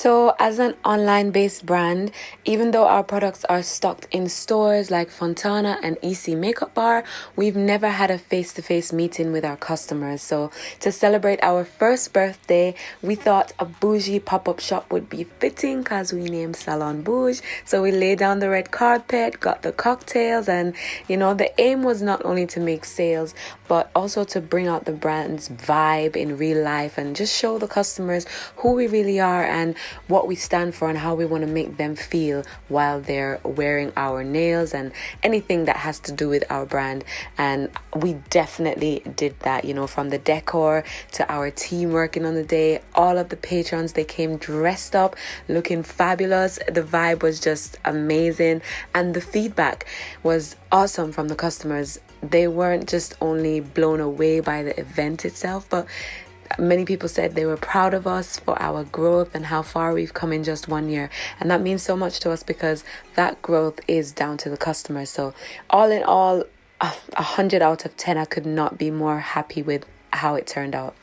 So, as an online based brand, even though our products are stocked in stores like Fontana and EC Makeup Bar, we've never had a face to face meeting with our customers. So, to celebrate our first birthday, we thought a bougie pop up shop would be fitting because we named Salon Bouje. So, we laid down the red carpet, got the cocktails, and the aim was not only to make sales but also to bring out the brand's vibe in real life and just show the customers who we really are and what we stand for and how we want to make them feel while they're wearing our nails and anything that has to do with our brand. And we definitely did that, from the decor to our team working on the day. All of the patrons, they came dressed up, looking fabulous. The vibe was just amazing, and the feedback was awesome from the customers. They weren't just only blown away by the event itself, but many people said they were proud of us for our growth and how far we've come in just 1 year. And that means so much to us because that growth is down to the customers. So all in all, 100 out of 10, I could not be more happy with how it turned out.